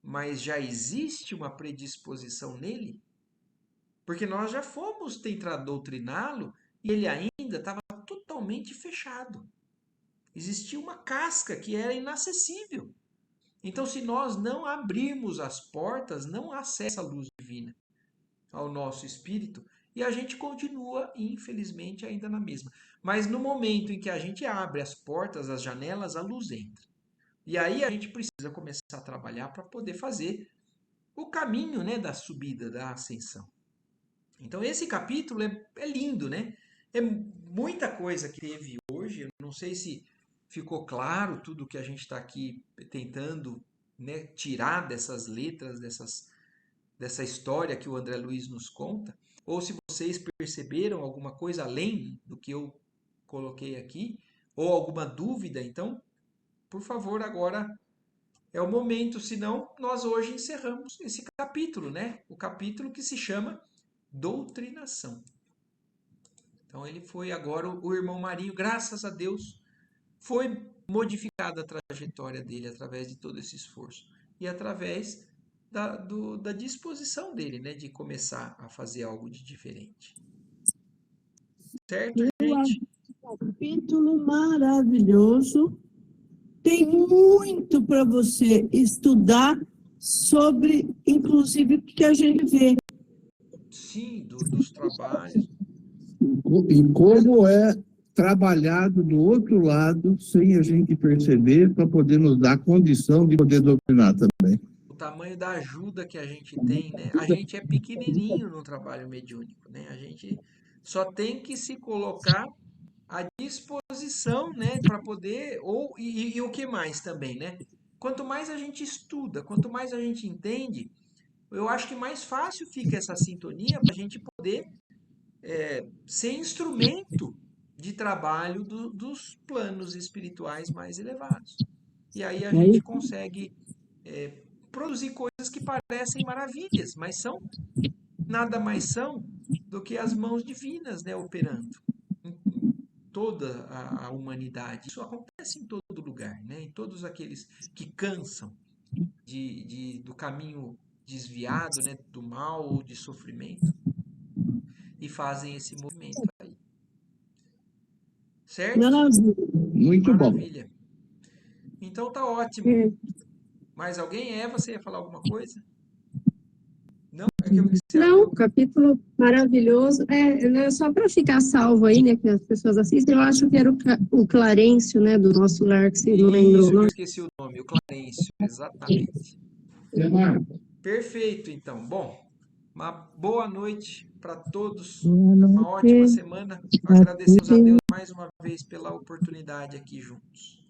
Mas já existe uma predisposição nele? Porque nós já fomos tentar doutriná-lo e ele ainda estava totalmente fechado. Existia uma casca que era inacessível. Então, se nós não abrirmos as portas, não acessa a luz divina ao nosso espírito e a gente continua, infelizmente, ainda na mesma. Mas no momento em que a gente abre as portas, as janelas, a luz entra. E aí a gente precisa começar a trabalhar para poder fazer o caminho, né, da subida, da ascensão. Então esse capítulo é lindo, né? É muita coisa que teve hoje. Eu não sei se ficou claro tudo que a gente está aqui tentando, né, tirar dessas letras, dessa história que o André Luiz nos conta, ou se vocês perceberam alguma coisa além do que eu coloquei aqui, ou alguma dúvida, então, por favor, agora é o momento, senão nós hoje encerramos esse capítulo, né? O capítulo que se chama Doutrinação. Então ele foi agora o irmão Marinho, graças a Deus, foi modificada a trajetória dele através de todo esse esforço e através da disposição dele, né, de começar a fazer algo de diferente. Certo, Eu acho gente? um capítulo maravilhoso. Tem muito para você estudar sobre, inclusive, o que a gente vê. Sim, dos trabalhos. E como é trabalhado do outro lado, sem a gente perceber, para poder nos dar condição de poder doutrinar também. O tamanho da ajuda que a gente tem, né? A gente é pequenininho no trabalho mediúnico, né? A gente só tem que se colocar à disposição, né, para poder e o que mais também, né? Quanto mais a gente estuda, quanto mais a gente entende, eu acho que mais fácil fica essa sintonia para a gente poder ser instrumento de trabalho dos planos espirituais mais elevados. E aí a gente consegue produzir coisas que parecem maravilhas, mas são nada mais são do que as mãos divinas, né, operando em toda a humanidade. Isso acontece em todo lugar, né? Em todos aqueles que cansam do caminho desviado, né, do mal ou de sofrimento e fazem esse movimento aí. Certo? Muito bom. Maravilha. Então tá ótimo. Mais alguém? Eva, você ia falar alguma coisa? Não? É que eu vi que você Não, abriu. capítulo maravilhoso. Né, só para ficar salvo aí, né, que as pessoas assistem, eu acho que era o Clarencio, né, do nosso lar, que você não lembrou Isso, o que eu nome. esqueci o nome, o Clarencio, exatamente. Perfeito, então. Bom, uma boa noite para todos, uma ótima semana. Agradecemos a Deus mais uma vez pela oportunidade aqui juntos.